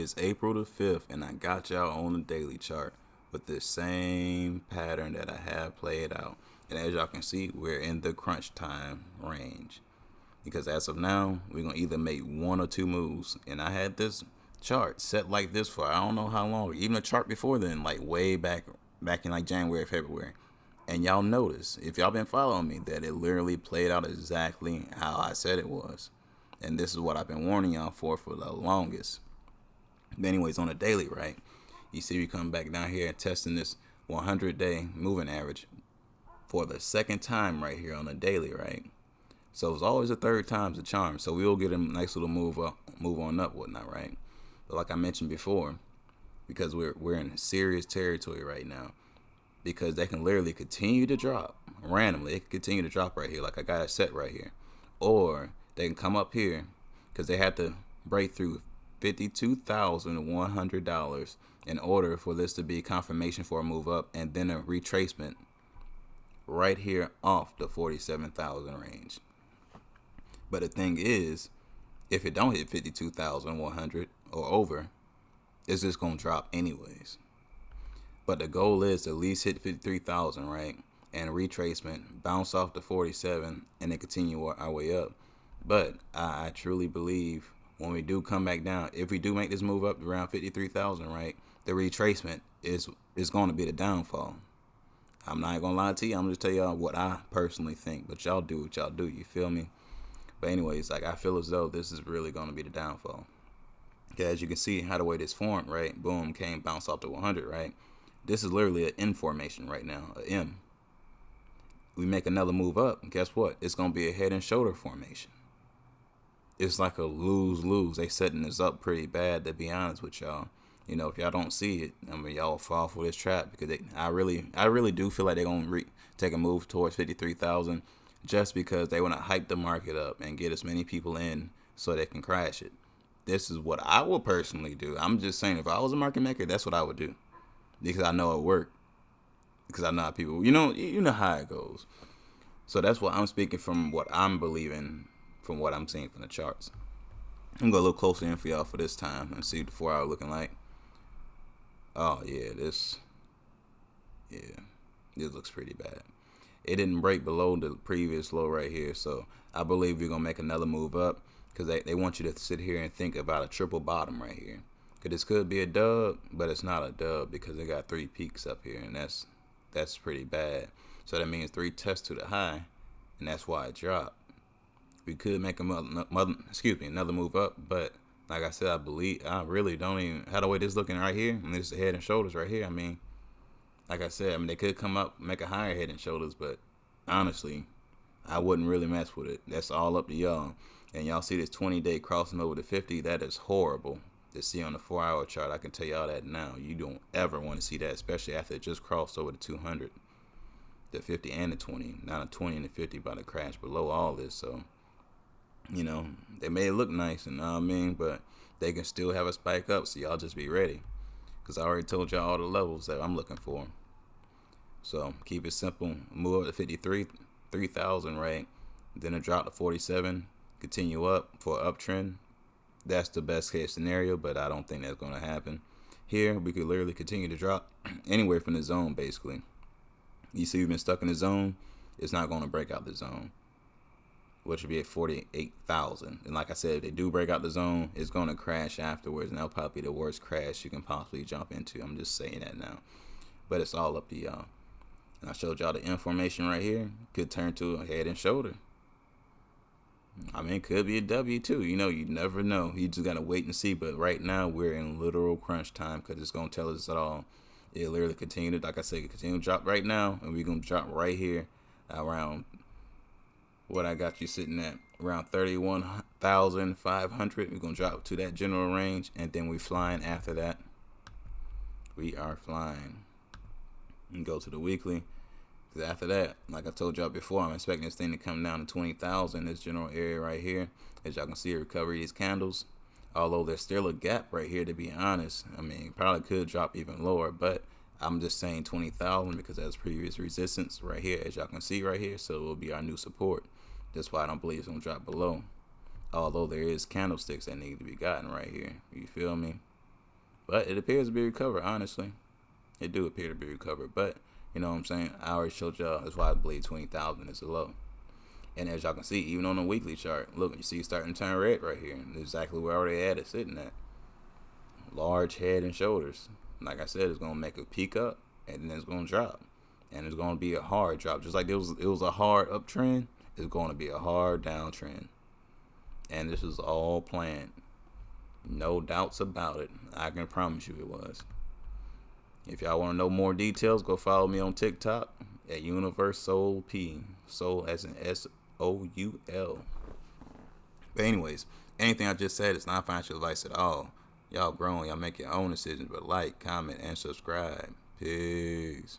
It's April the 5th, and I got y'all on the daily chart with the same pattern that I have played out. And as y'all can see, we're in the crunch time range. Because as of now, we're going to either make one or two moves. And I had this chart set like this for I don't know how long. Even a chart before then, like way back in like January, February. And y'all notice, if y'all been following me, that it literally played out exactly how I said it was. And this is what I've been warning y'all for the longest. But anyways, on a daily, right? You see we come back down here and testing this 100-day moving average for the second time right here on a daily, right? So it's always a third time's a charm. So we will get a nice little move on up, whatnot, right? But like I mentioned before, because we're in serious territory right now, because they can literally continue to drop randomly. They can continue to drop right here, like I got it set right here, or they can come up here because they had to break through $52,100 in order for this to be confirmation for a move up, and then a retracement right here off the 47,000 range. But the thing is, if it don't hit 52,100 or over, it's just gonna drop anyways. But the goal is to at least hit 53,000, right? And retracement, bounce off the 47, and then continue our way up. But I truly believe when we do come back down, if we do make this move up around 53,000, right, the retracement is going to be the downfall. I'm not going to lie to you. I'm just tell y'all what I personally think. But y'all do what y'all do. You feel me? But anyways, like I feel as though this is really going to be the downfall. Okay, as you can see how the way this formed, right? Boom, came, bounce off to 100, right? This is literally an N formation right now, a M. We make another move up, and guess what? It's going to be a head and shoulder formation. It's like a lose-lose. They setting this up pretty bad, to be honest with y'all. You know, if y'all don't see it, I mean, y'all fall for this trap because I really do feel like they're gonna take a move towards 53,000 just because they want to hype the market up and get as many people in so they can crash it. This is what I would personally do. I'm just saying, if I was a market maker, that's what I would do because I know it worked. Because I know how people, you know how it goes. So that's what I'm speaking from, what I'm believing, from what I'm seeing from the charts. I'm gonna go a little closer in for y'all for this time and see the 4 hour looking like. Oh yeah, this looks pretty bad. It didn't break below the previous low right here, so I believe we're gonna make another move up because they want you to sit here and think about a triple bottom right here. Because this could be a dub, but it's not a dub because they got 3 peaks up here, and that's pretty bad. So that means 3 tests to the high, and that's why it dropped. We could make another move up, but like I said, I really don't even, how the way this looking right here, and this is head and shoulders right here. I mean, like I said, they could come up, make a higher head and shoulders, but honestly, I wouldn't really mess with it. That's all up to y'all. And y'all see this 20-day crossing over to 50, that is horrible to see on the 4 hour chart. I can tell y'all that now. You don't ever want to see that, especially after it just crossed over to 200. The 50 and the 20. Now the 20 and the 50 about to crash below all this, so they made it look nice, and I mean, but they can still have a spike up, so y'all just be ready. Because I already told y'all all the levels that I'm looking for. So keep it simple. Move up to 3,000, right? Then a drop to 47. Continue up for an uptrend. That's the best case scenario, but I don't think that's going to happen. Here, we could literally continue to drop anywhere from the zone, basically. You see we've been stuck in the zone. It's not going to break out the zone, which would be at 48,000. And like I said, if they do break out the zone, it's going to crash afterwards, and that'll probably be the worst crash you can possibly jump into. I'm just saying that now. But it's all up to y'all. And I showed y'all the information right here. Could turn to a head and shoulder. I mean, it could be a W too. You never know. You just got to wait and see. But right now, we're in literal crunch time because it's going to tell us it all. It literally continued, like I said, continue to drop right now. And we're going to drop right here around what I got you sitting at, around 31,500. We're going to drop to that general range, and then we flying after that. We are flying. And go to the weekly. Because after that, like I told y'all before, I'm expecting this thing to come down to 20,000, this general area right here. As y'all can see, recover these candles. Although there's still a gap right here, to be honest. I mean, probably could drop even lower, but I'm just saying 20,000 because that's previous resistance right here, as y'all can see right here. So it will be our new support. That's why I don't believe it's going to drop below. Although there is candlesticks that need to be gotten right here. You feel me? But it appears to be recovered, honestly. It do appear to be recovered. But, you know what I'm saying? I already showed y'all. That's why I believe 20,000 is a low. And as y'all can see, even on the weekly chart, look, you see it's starting to turn red right here. And exactly where I already had it sitting at. Large head and shoulders. Like I said, it's going to make a peak up, and then it's going to drop. And it's going to be a hard drop. Just like it was a hard uptrend, it's going to be a hard downtrend. And this is all planned. No doubts about it. I can promise you it was. If y'all want to know more details, go follow me on TikTok at Universe Soul P. Soul as in SOUL. But anyways, anything I just said is not financial advice at all. Y'all grown. Y'all make your own decisions. But like, comment, and subscribe. Peace.